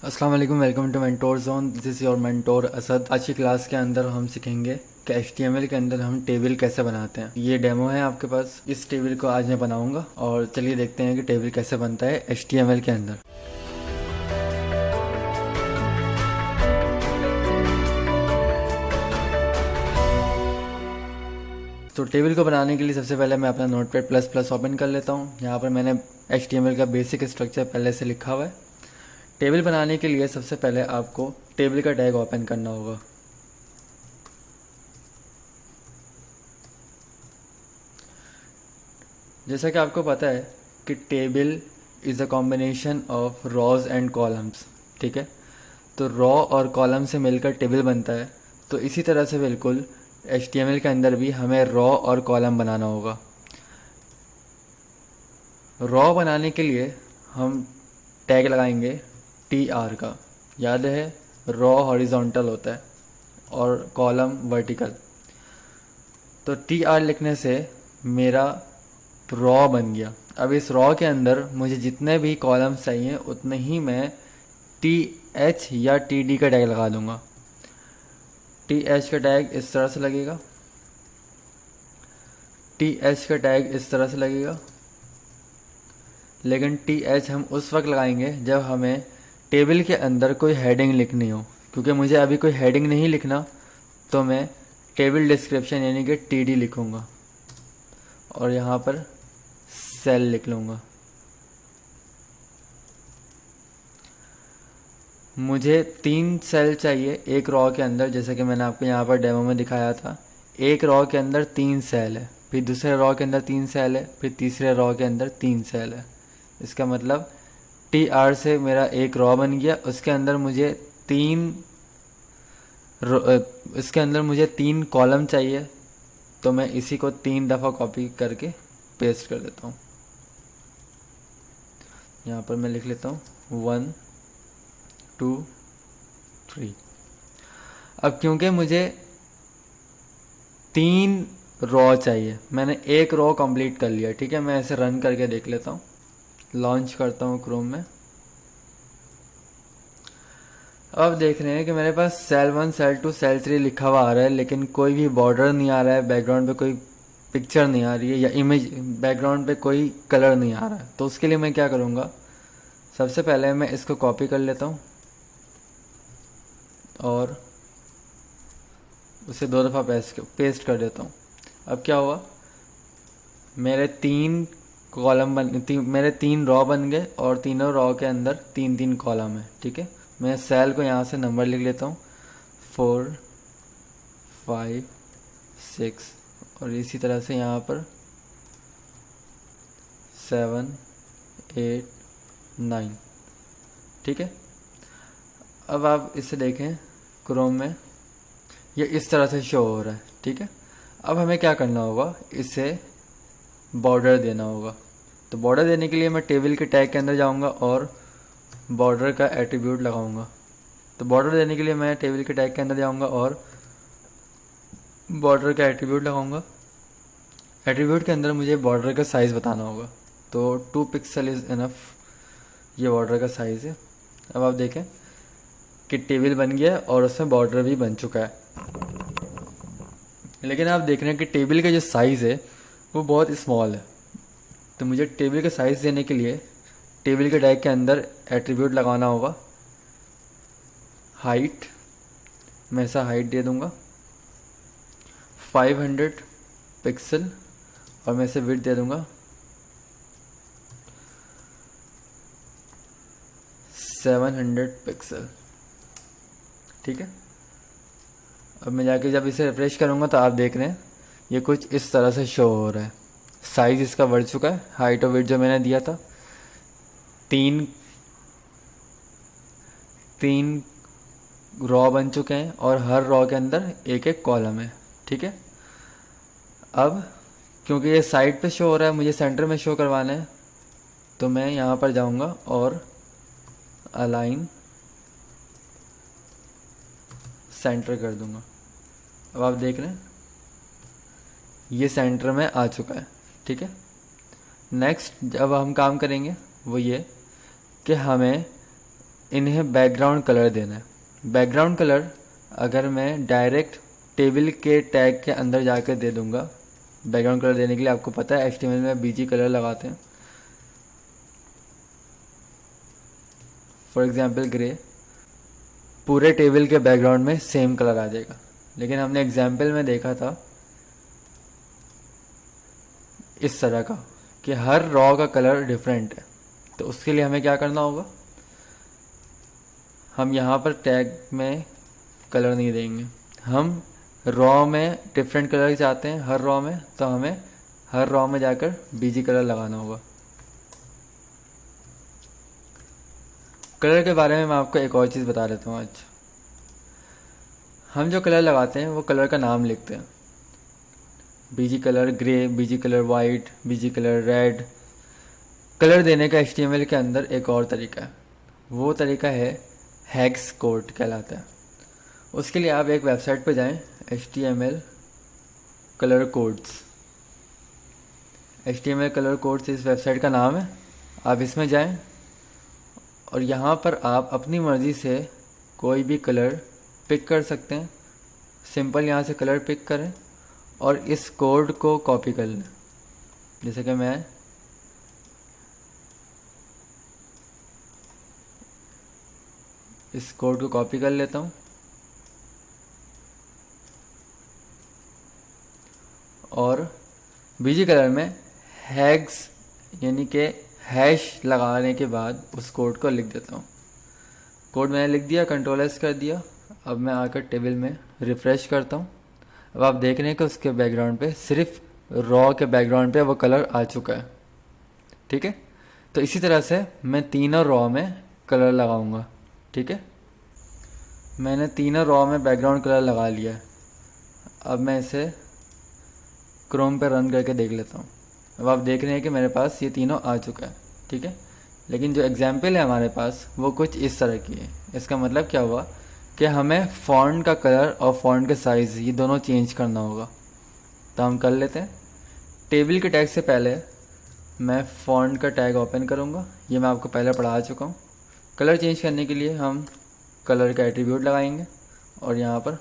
अस्सलाम वालेकुम, welcome to mentor zone. This is your mentor Asad. आज की क्लास के अंदर हम सीखेंगे कि HTML के अंदर हम टेबल कैसे बनाते हैं। ये डेमो है आपके पास। इस टेबल को आज मैं बनाऊंगा और चलिए देखते हैं कि टेबल कैसे बनता है HTML के अंदर। तो टेबल को बनाने के लिए सबसे पहले मैं अपना नोटपैड प्लस प्लस ओपन कर लेता हूँ। यहाँ पर मैंने HTML का बेसिक स्ट्रक्चर पहले से लिखा हुआ है। टेबल बनाने के लिए सबसे पहले आपको टेबल का टैग ओपन करना होगा। जैसा कि आपको पता है कि table is a combination of rows and columns, ठीक है। तो रॉ और कॉलम से मिलकर टेबल बनता है। तो इसी तरह से बिल्कुल HTML के अंदर भी हमें रॉ और कॉलम बनाना होगा। रॉ बनाने के लिए हम टैग लगाएंगे TR का। याद है, रॉ हॉरिजॉन्टल होता है और कॉलम वर्टिकल। तो TR लिखने से मेरा रॉ बन गया। अब इस रॉ के अंदर मुझे जितने भी कॉलम्स चाहिए उतने ही मैं TH या TD का टैग लगा दूंगा। TH का टैग इस तरह से लगेगा, TH का टैग इस तरह से लगेगा। लेकिन TH हम उस वक्त लगाएंगे जब हमें टेबल के अंदर कोई हेडिंग लिखनी हो। क्योंकि मुझे अभी कोई हेडिंग नहीं लिखना, तो मैं टेबल डिस्क्रिप्शन यानी कि TD लिखूँगा और यहाँ पर सेल लिख लूँगा। मुझे 3 सेल चाहिए एक रॉ के अंदर, जैसे कि मैंने आपको यहाँ पर डेमो में दिखाया था। एक रॉ के अंदर 3 सेल है, फिर दूसरे रॉ के अंदर 3 सेल है, फिर तीसरे रॉ के अंदर 3 सेल है। इसका मतलब TR से मेरा एक रॉ बन गया। उसके अंदर मुझे इसके अंदर मुझे 3 कॉलम चाहिए। तो मैं इसी को 3 दफ़ा कॉपी करके पेस्ट कर देता हूँ। यहाँ पर मैं लिख लेता हूँ 1 2 3। अब क्योंकि मुझे 3 रॉ चाहिए, मैंने एक रॉ कंप्लीट कर लिया, ठीक है। मैं इसे रन करके देख लेता हूँ। लॉन्च करता हूँ क्रोम में। अब देख रहे हैं कि मेरे पास सेल 1 सेल 2 सेल 3 लिखा हुआ आ रहा है, लेकिन कोई भी बॉर्डर नहीं आ रहा है, बैकग्राउंड पे कोई पिक्चर नहीं आ रही है, या इमेज बैकग्राउंड पे कोई कलर नहीं आ रहा है। तो उसके लिए मैं क्या करूँगा, सबसे पहले मैं इसको कॉपी कर लेता हूँ और उसे 2 दफ़ा पेस्ट कर देता हूँ। अब क्या हुआ, मेरे 3 मेरे 3 रॉ बन गए और तीनों रॉ के अंदर 3 कॉलम है, ठीक है। मैं सेल को यहाँ से नंबर लिख लेता हूँ 4 5 6 और इसी तरह से यहाँ पर 7 8 9, ठीक है। अब आप इसे देखें क्रोम में, ये इस तरह से शो हो रहा है, ठीक है। अब हमें क्या करना होगा, इसे बॉर्डर देना होगा। तो बॉर्डर देने के लिए मैं टेबल के टैग के अंदर जाऊंगा और बॉर्डर का एट्रीब्यूट लगाऊंगा। तो बॉर्डर देने के लिए मैं टेबल के टैग के अंदर जाऊंगा और बॉर्डर का एट्रीब्यूट लगाऊंगा। एट्रीब्यूट के अंदर मुझे बॉर्डर का साइज़ बताना होगा। तो 2 पिक्सल इज़ इनफ, ये बॉर्डर का साइज़ है। अब आप देखें कि टेबल बन गया है और उसमें बॉर्डर भी बन चुका है। लेकिन आप देख रहे हैं कि टेबल का जो साइज़ है वो बहुत स्मॉल है। तो मुझे टेबल का साइज़ देने के लिए टेबल के टैग के अंदर एट्रीब्यूट लगाना होगा हाइट। मैं ऐसा हाइट दे दूंगा 500 पिक्सल और मैं इसे विड्थ दे दूंगा 700 पिक्सल, ठीक है। अब मैं जाके जब इसे रिफ्रेश करूंगा तो आप देख रहे हैं ये कुछ इस तरह से शो हो रहा है। साइज़ इसका बढ़ चुका है। हाइट और विड्थ जो मैंने दिया था, तीन तीन रॉ बन चुके हैं और हर रॉ के अंदर एक एक कॉलम है, ठीक है। अब क्योंकि ये साइड पे शो हो रहा है, मुझे सेंटर में शो करवाना है, तो मैं यहाँ पर जाऊँगा और अलाइन सेंटर कर दूँगा। अब आप देख रहे हैं ये सेंटर में आ चुका है, ठीक है। नेक्स्ट जब हम काम करेंगे वो ये कि हमें इन्हें बैकग्राउंड कलर देना है। बैकग्राउंड कलर अगर मैं डायरेक्ट टेबल के टैग के अंदर जाकर दे दूंगा, बैकग्राउंड कलर देने के लिए आपको पता है HTML में बीजी कलर लगाते हैं, फॉर एग्जांपल ग्रे, पूरे टेबल के बैकग्राउंड में सेम कलर आ जाएगा। लेकिन हमने एग्जांपल में देखा था इस तरह का कि हर रॉ का कलर डिफरेंट है। तो उसके लिए हमें क्या करना होगा, हम यहाँ पर टैग में कलर नहीं देंगे, हम रॉ में डिफरेंट कलर चाहते हैं हर रॉ में, तो हमें हर रॉ में जाकर बीजी कलर लगाना होगा। कलर के बारे में मैं आपको एक और चीज़ बता देता हूँ। आज हम जो कलर लगाते हैं वो कलर का नाम लिखते हैं, BG colour grey, BG colour white, BG colour red. Colour देने का HTML के अंदर एक और तरीका है, वो तरीका है हेक्स कोड कहलाता है। उसके लिए आप एक वेबसाइट पर जाएं, HTML colour codes, HTML colour codes इस वेबसाइट का नाम है। आप इसमें जाएं और यहाँ पर आप अपनी मर्ज़ी से कोई भी कलर पिक कर सकते हैं। सिंपल यहाँ से कलर पिक करें और इस कोड को कॉपी कर लें। जैसे कि मैं इस कोड को कॉपी कर लेता हूँ और बीजी कलर में हैग्स यानी कि हैश लगाने के बाद उस कोड को लिख देता हूँ। कोड मैंने लिख दिया, Ctrl+S कर दिया। अब मैं आकर टेबल में रिफ़्रेश करता हूँ। अब आप देख रहे हैं कि उसके बैकग्राउंड पे, सिर्फ रॉ के बैकग्राउंड पे वो कलर आ चुका है। ठीक है, तो इसी तरह से मैं तीनों रॉ में कलर लगाऊंगा। ठीक है, मैंने तीनों रॉ में बैकग्राउंड कलर लगा लिया है। अब मैं इसे क्रोम पे रन करके देख लेता हूँ। अब आप देख रहे हैं कि मेरे पास ये तीनों आ चुका है। ठीक है, लेकिन जो एग्जाम्पल है हमारे पास वो कुछ इस तरह की है। इसका मतलब क्या हुआ कि हमें फ़ॉन्ट का कलर और फ़ॉन्ट का साइज़ ये दोनों चेंज करना होगा। तो हम कर लेते हैं। टेबल के टैग से पहले मैं फ़ॉन्ट का टैग ओपन करूँगा, ये मैं आपको पहले पढ़ा चुका हूँ। कलर चेंज करने के लिए हम कलर का एट्रीब्यूट लगाएंगे और यहाँ पर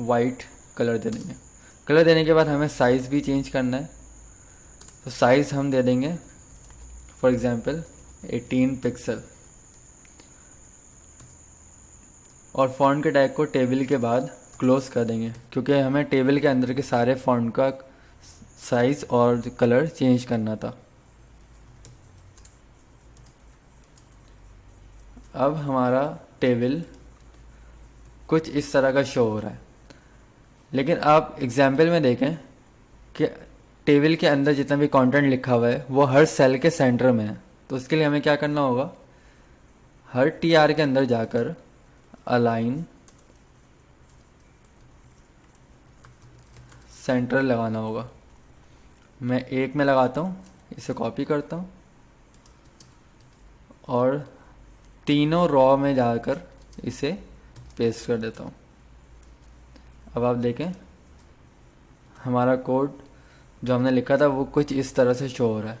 वाइट कलर दे देंगे। कलर देने के बाद हमें साइज़ भी चेंज करना है, तो साइज़ हम दे देंगे फॉर एग्ज़ाम्पल 18 पिक्सल। और फ़ॉन्ट के टैग को टेबल के बाद क्लोज़ कर देंगे, क्योंकि हमें टेबल के अंदर के सारे फ़ॉन्ट का साइज़ और कलर चेंज करना था। अब हमारा टेबल कुछ इस तरह का शो हो रहा है। लेकिन आप एग्जाम्पल में देखें कि टेबल के अंदर जितना भी कंटेंट लिखा हुआ है वो हर सेल के सेंटर में है। तो उसके लिए हमें क्या करना होगा, हर TR के अंदर जाकर अलाइन सेंटर लगाना होगा। मैं एक में लगाता हूँ, इसे कॉपी करता हूँ और तीनों रॉ में जाकर इसे पेस्ट कर देता हूँ। अब आप देखें हमारा कोड जो हमने लिखा था वो कुछ इस तरह से शो हो रहा है।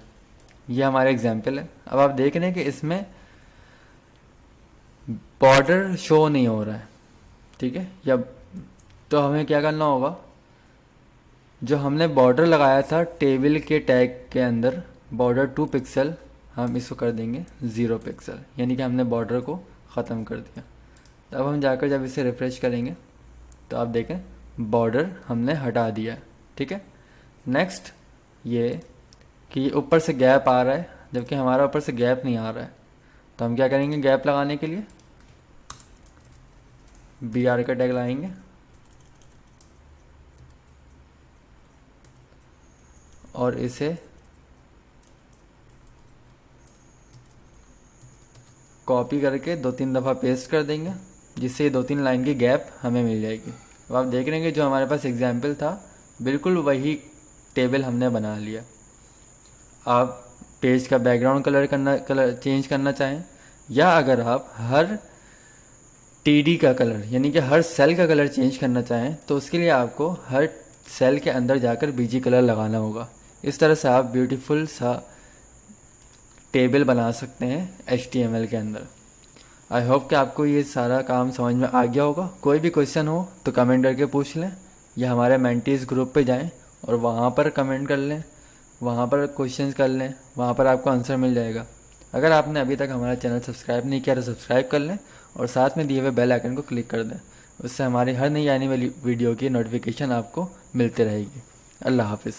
ये हमारा एग्जाम्पल है। अब आप देख रहे हैं कि इसमें बॉर्डर शो नहीं हो रहा है। ठीक है, या तो हमें क्या करना होगा, जो हमने बॉर्डर लगाया था टेबल के टैग के अंदर, बॉर्डर 2 पिक्सल, हम इसको कर देंगे 0 पिक्सल, यानी कि हमने बॉर्डर को ख़त्म कर दिया। तो अब हम जाकर जब इसे रिफ़्रेश करेंगे तो आप देखें बॉर्डर हमने हटा दिया है। ठीक है, नेक्स्ट ये कि ऊपर से गैप आ रहा है, जबकि हमारा ऊपर से गैप नहीं आ रहा है। तो हम क्या करेंगे, गैप लगाने के लिए BR का टैग लगाएंगे और इसे कॉपी करके 2-3 दफ़ा पेस्ट कर देंगे, जिससे 2-3 लाइन की गैप हमें मिल जाएगी। अब आप देख रहे हैं कि जो हमारे पास एग्जाम्पल था बिल्कुल वही टेबल हमने बना लिया। आप पेज का बैकग्राउंड कलर चेंज करना चाहें, या अगर आप हर TD का कलर यानी कि हर सेल का कलर चेंज करना चाहें, तो उसके लिए आपको हर सेल के अंदर जाकर बीजी कलर लगाना होगा। इस तरह से आप ब्यूटीफुल सा टेबल बना सकते हैं HTML के अंदर। आई होप कि आपको ये सारा काम समझ में आ गया होगा। कोई भी क्वेश्चन हो तो कमेंट करके पूछ लें, या हमारे मेंटीज ग्रुप पे जाएं और वहाँ पर कमेंट कर लें, वहाँ पर क्वेश्चंस कर लें, वहाँ पर आपको आंसर मिल जाएगा। अगर आपने अभी तक हमारा चैनल सब्सक्राइब नहीं किया तो सब्सक्राइब कर लें और साथ में दिए हुए बेल आइकन को क्लिक कर दें। उससे हमारी हर नई आने वाली वीडियो की नोटिफिकेशन आपको मिलती रहेगी। अल्लाह हाफिज़।